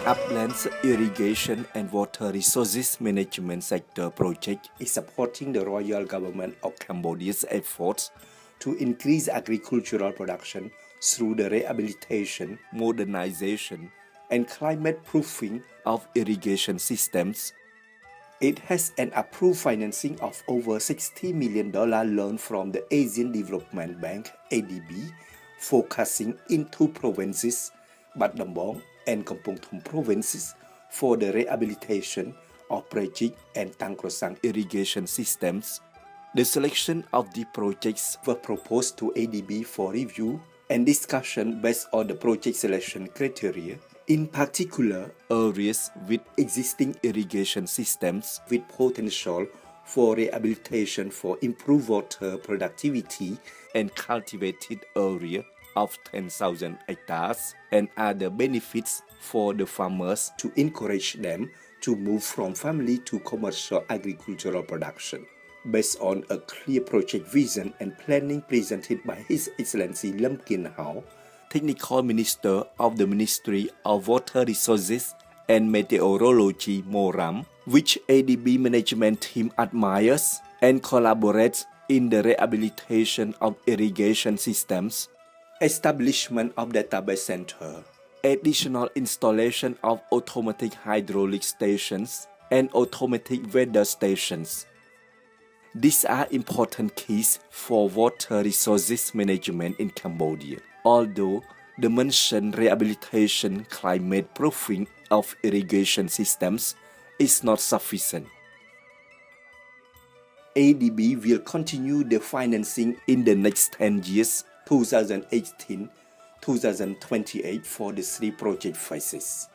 Uplands Irrigation and Water Resources Management Sector project is supporting the Royal Government of Cambodia's efforts to increase agricultural production through the rehabilitation, modernization, and climate proofing of irrigation systems. It has an approved financing of over $60 million loan from the Asian Development Bank (ADB), focusing in two provinces, Battambang and Kampong Thom provinces, for the rehabilitation of Prejik and Tangkrosang irrigation systems. The selection of the projects were proposed to ADB for review and discussion based on the project selection criteria, in particular areas with existing irrigation systems with potential for rehabilitation for improved water productivity and cultivated area of 10,000 hectares and other benefits for the farmers to encourage them to move from family to commercial agricultural production. Based on a clear project vision and planning presented by His Excellency Lam Kin Hao, Technical Minister of the Ministry of Water Resources and Meteorology Moram, which ADB management team admires and collaborates in the rehabilitation of irrigation systems, establishment of database center, additional installation of automatic hydraulic stations and automatic weather stations. These are important keys for water resources management in Cambodia, although the mentioned rehabilitation climate proofing of irrigation systems is not sufficient. ADB will continue the financing in the next 10 years, 2018-2028 for the three project phases.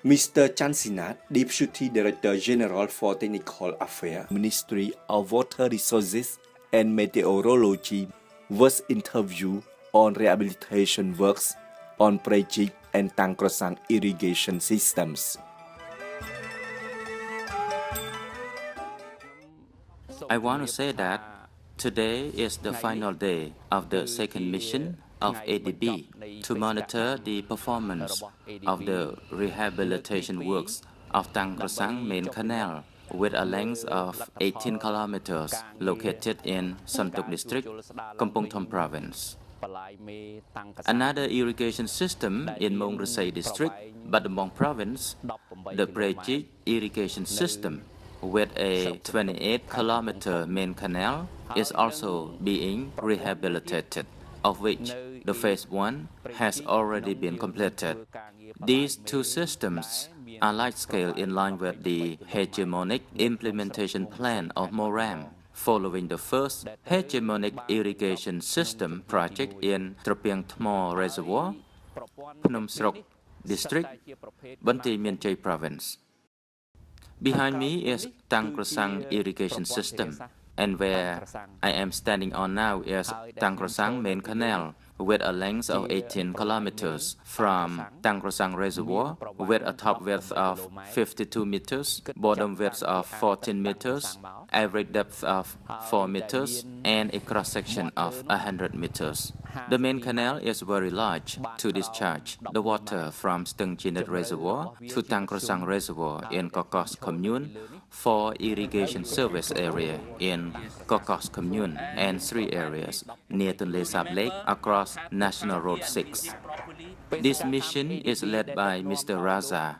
Mr. Chansinat, Deputy Director General for Technical Affairs, Ministry of Water Resources and Meteorology, was interviewed on rehabilitation works on Prejik and Tangkrosang irrigation systems. I want to say that today is the final day of the second mission of ADB to monitor the performance of the rehabilitation works of Tangkrosang Main Canal with a length of 18 kilometers located in Santok District, Kampong Thom Province. Another irrigation system in Mong Resay District, Battambang Province, the Prejik irrigation system with a 28-kilometer main canal is also being rehabilitated, of which the phase 1 has already been completed. These two systems are large-scale in line with the hegemonic implementation plan of Moram, following the first hegemonic irrigation system project in Trapiang Thmo Reservoir, Phnom Srok District, Banteay Mian Chey Province. Behind me is Tangkrosang irrigation system, and where I am standing on now is Tangkrosang Main Canal with a length of 18 kilometers from Tangkrosang Reservoir with a top width of 52 meters, bottom width of 14 meters, average depth of 4 meters, and a cross-section of 100 meters. The main canal is very large to discharge the water from Steng Chinet Reservoir to Tangkrosang Reservoir in Kokos Commune, 4 irrigation service area in Kokos Commune, and 3 areas near Tunle Sap Lake across National Road 6. This mission is led by Mr. Raza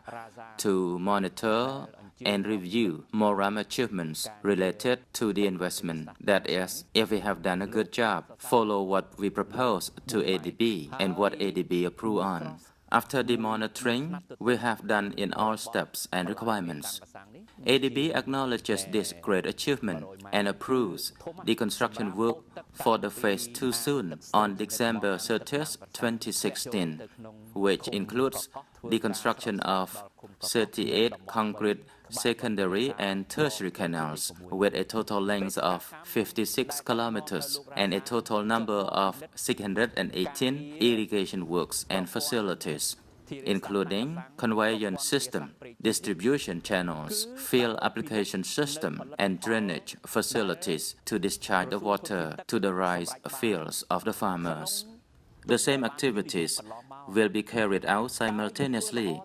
to monitor and review Moram achievements related to the investment. That is, if we have done a good job, follow what we propose to ADB and what ADB approve on. After the monitoring, we have done in all steps and requirements. ADB acknowledges this great achievement and approves the construction work for the phase 2 soon on December 30, 2016, which includes the construction of 38 concrete secondary and tertiary canals with a total length of 56 kilometers and a total number of 618 irrigation works and facilities, including conveyance system, distribution channels, field application system, and drainage facilities to discharge the water to the rice fields of the farmers. The same activities will be carried out simultaneously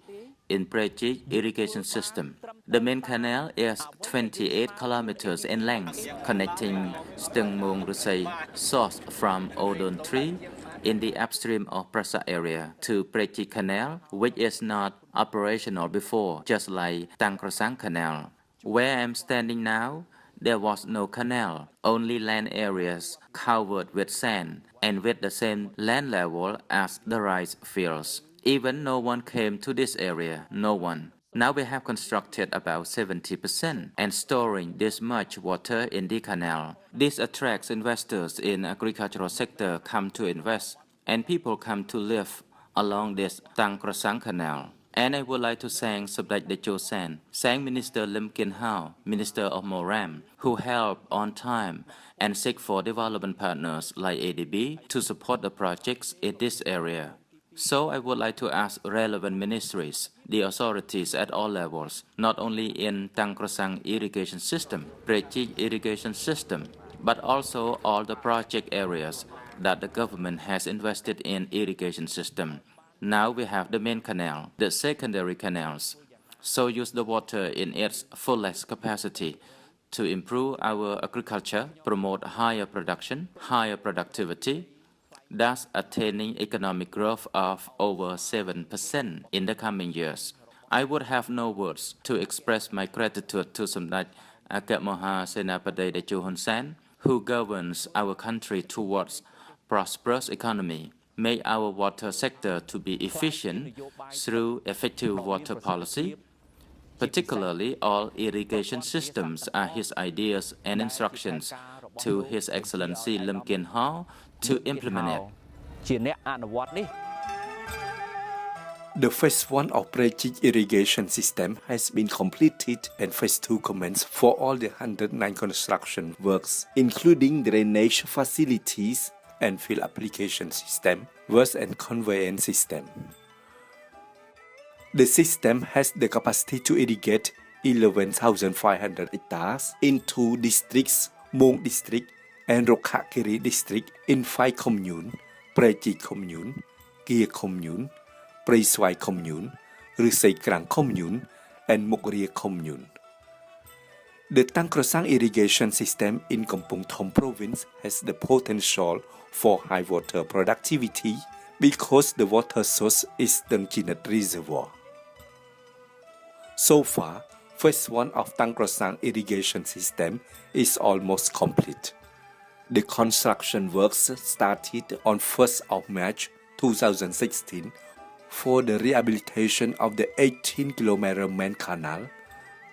in Prejik irrigation system. The main canal is 28 kilometers in length, connecting Stung Mung Rusay source from Odon Tree in the upstream of Prasa area to Prejik Canal, which is not operational before, just like Tangkrosang Canal. Where I'm standing now, there was no canal, only land areas covered with sand and with the same land level as the rice fields. Even no one came to this area, no one. Now we have constructed about 70% and storing this much water in the canal. This attracts investors in agricultural sector come to invest and people come to live along this Tang Krasang Canal. And I would like to thank Subdaj Decho Sen, thank Minister Lim Kin Hao, Minister of Moram, who helped on time and seek for development partners like ADB to support the projects in this area. So I would like to ask relevant ministries, the authorities at all levels, not only in Tang Krasang irrigation system, Prejik irrigation system, but also all the project areas that the government has invested in irrigation system. Now we have the main canal, the secondary canals. So use the water in its fullest capacity to improve our agriculture, promote higher production, higher productivity, thus attaining economic growth of over 7% in the coming years. I would have no words to express my gratitude to Samdech Akamoha Senapati Decho Hun Sen, who governs our country towards prosperous economy, make our water sector to be efficient through effective water policy. Particularly, all irrigation systems are his ideas and instructions to His Excellency Lim Kin Hao to implement it. The phase 1 of Prejik irrigation system has been completed and phase 2 commenced for all the 109 construction works, including drainage facilities and field application system, waste and conveyance system. The system has the capacity to irrigate 11,500 hectares in 2 districts, Mong district and Rokhakiri district in 5 communes, Prejik commune, Kia commune, Preiswai commune, Rusay Krang commune, and Mokria commune. The Tang Krasang irrigation system in Kampong Thom province has the potential for high water productivity because the water source is Tang Chinet Reservoir. So far, phase 1 of Tang Krasang irrigation system is almost complete. The construction works started on 1st of March 2016 for the rehabilitation of the 18-kilometer main canal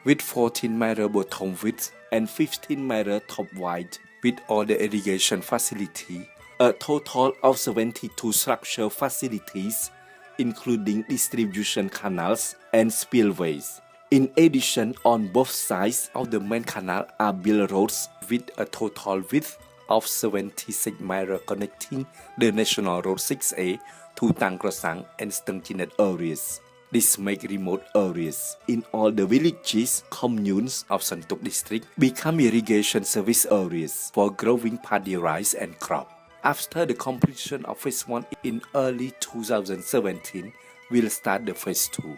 with 14-meter bottom width and 15-meter top wide with all the irrigation facility, a total of 72 structural facilities, including distribution canals and spillways. In addition, on both sides of the main canal are built roads with a total width of 76 meters connecting the National Road 6A to Tang Krasang and Stung Chinet areas. This makes remote areas in all the villages, communes of Santuk district become irrigation service areas for growing paddy rice and crop. After the completion of phase 1 in early 2017, we'll start the phase 2.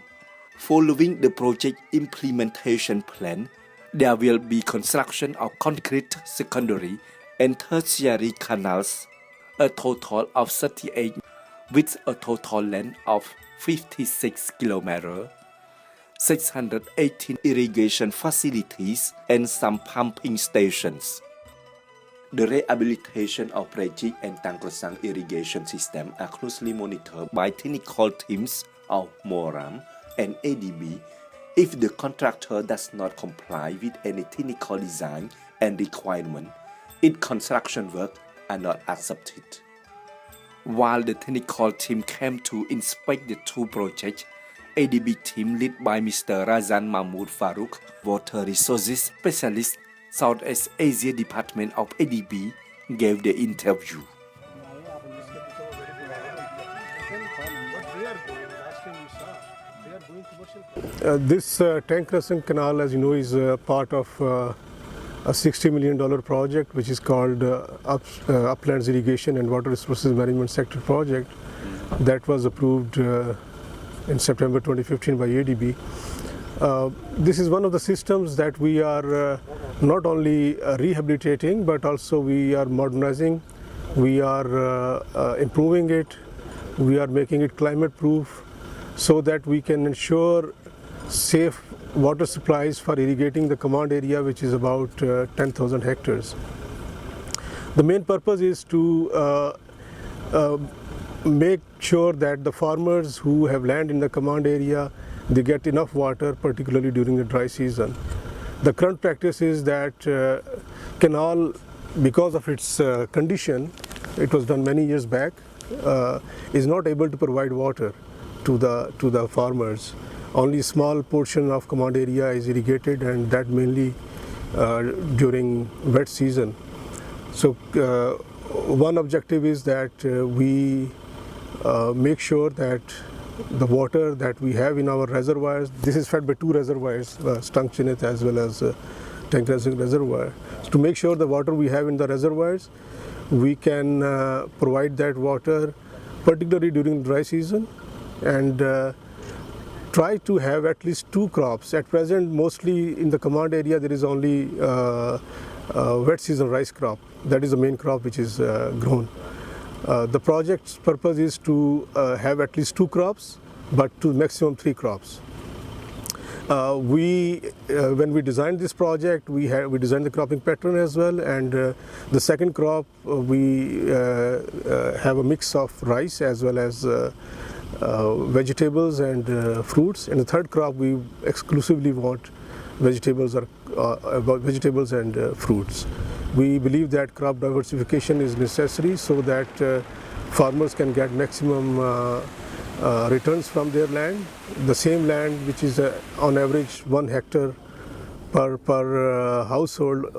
Following the project implementation plan, there will be construction of concrete secondary and tertiary canals, a total of 38 with a total length of 56 kilometers, 618 irrigation facilities and some pumping stations. The rehabilitation of Prejik and Tang Krasang irrigation system are closely monitored by technical teams of Moram and ADB. If the contractor does not comply with any technical design and requirement, its construction work are not accepted. While the technical team came to inspect the 2 projects, ADB team led by Mr. Razan Mahmood Farouk, Water Resources Specialist, Southeast Asia Department of ADB, gave the interview. This Tang Krasang Canal, as you know, is part of a $60 million project which is called Uplands Irrigation and Water Resources Management Sector Project that was approved in September 2015 by ADB. This is one of the systems that we are not only rehabilitating but also we are modernizing, we are improving it, we are making it climate proof so that we can ensure safe water supplies for irrigating the command area, which is about 10,000 hectares. The main purpose is to make sure that the farmers who have land in the command area, they get enough water, particularly during the dry season. The current practice is that canal, because of its condition, it was done many years back, is not able to provide water to the farmers. Only a small portion of command area is irrigated, and that mainly during wet season. So one objective is that we make sure that the water that we have in our reservoirs, this is fed by two reservoirs, Stangchinit as well as Tankrasing reservoir. So to make sure the water we have in the reservoirs, we can provide that water particularly during dry season, and try to have at least two crops. At present, mostly in the command area, there is only wet season rice crop. That is the main crop which is grown. The project's purpose is to have at least two crops, but to maximum three crops. When we designed this project, we designed the cropping pattern as well, and the second crop we have a mix of rice as well as vegetables and fruits, and the third crop we exclusively want vegetables and fruits. We believe that crop diversification is necessary so that farmers can get maximum returns from their land. The same land, which is on average 1 hectare per household,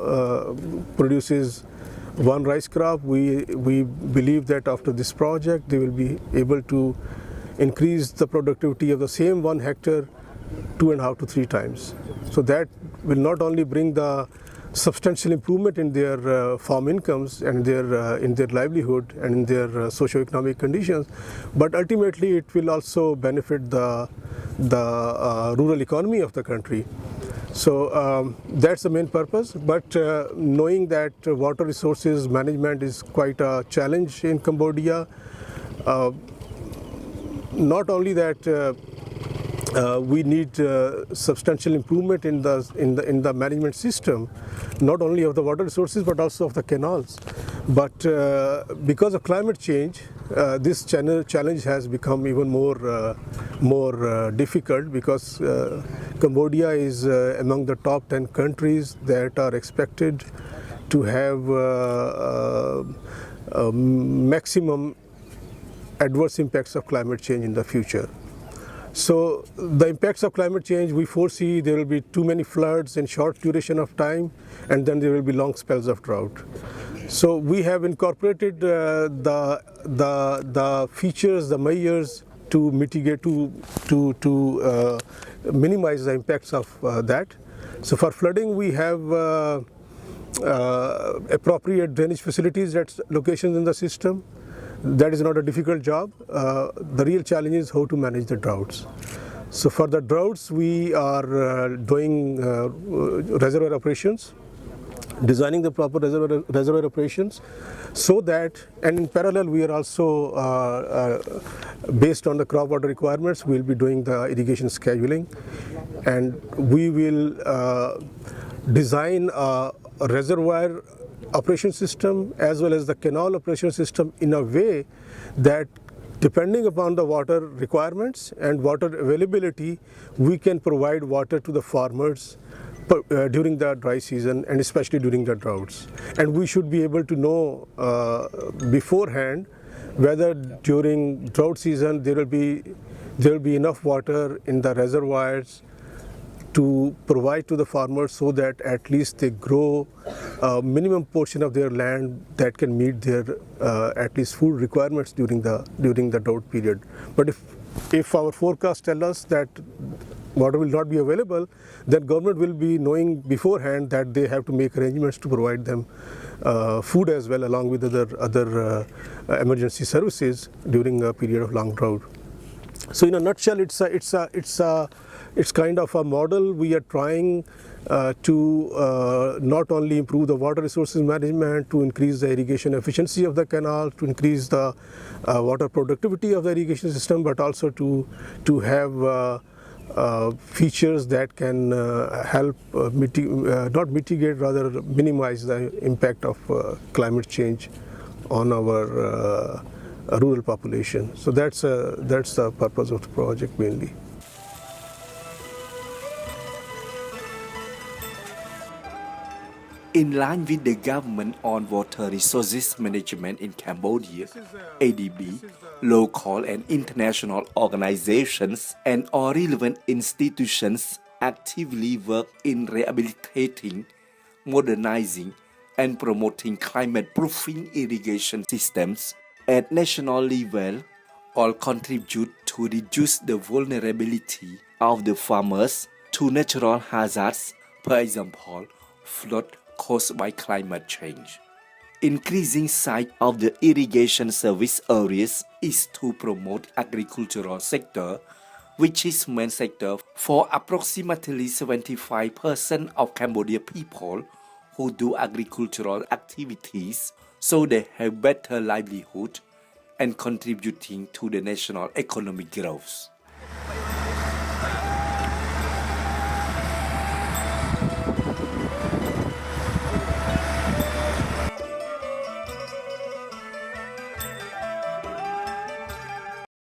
produces one rice crop. We believe that after this project they will be able to increase the productivity of the same 1 hectare 2.5 to 3 times. So that will not only bring the substantial improvement in their farm incomes and in their livelihood and in their socio-economic conditions, but ultimately it will also benefit the rural economy of the country. So that's the main purpose, but knowing that water resources management is quite a challenge in Cambodia, not only that we need substantial improvement in the management system, not only of the water resources but also of the canals. But because of climate change, this challenge has become even more difficult, because Cambodia is among the top 10 countries that are expected to have maximum adverse impacts of climate change in the future. So the impacts of climate change, we foresee there will be too many floods in short duration of time, and then there will be long spells of drought. So we have incorporated the features, the measures to mitigate, to minimize the impacts of that. So for flooding, we have appropriate drainage facilities at locations in the system. That is not a difficult job. The real challenge is how to manage the droughts. So for the droughts, we are doing reservoir operations, designing the proper reservoir operations, so that, and in parallel we are also, based on the crop water requirements, we will be doing the irrigation scheduling, and we will design a reservoir operation system as well as the canal operation system in a way that, depending upon the water requirements and water availability, we can provide water to the farmers during the dry season and especially during the droughts. And we should be able to know beforehand whether during drought season there will be enough water in the reservoirs to provide to the farmers, so that at least they grow a minimum portion of their land that can meet their at least food requirements during the drought period. But if our forecasts tell us that water will not be available, then government will be knowing beforehand that they have to make arrangements to provide them food as well, along with other emergency services during a period of long drought. So in a nutshell, it's kind of a model we are trying to not only improve the water resources management, to increase the irrigation efficiency of the canal, to increase the water productivity of the irrigation system, but also to have features that can help not mitigate, rather minimize the impact of climate change on our rural population. So that's the purpose of the project mainly. In line with the Government on Water Resources Management in Cambodia, ADB, local and international organizations and all relevant institutions actively work in rehabilitating, modernizing, and promoting climate-proofing irrigation systems at national level. All contribute to reduce the vulnerability of the farmers to natural hazards, for example, flood caused by climate change. Increasing size of the irrigation service areas is to promote agricultural sector, which is main sector for approximately 75% of Cambodia people who do agricultural activities, so they have better livelihood and contributing to the national economic growth.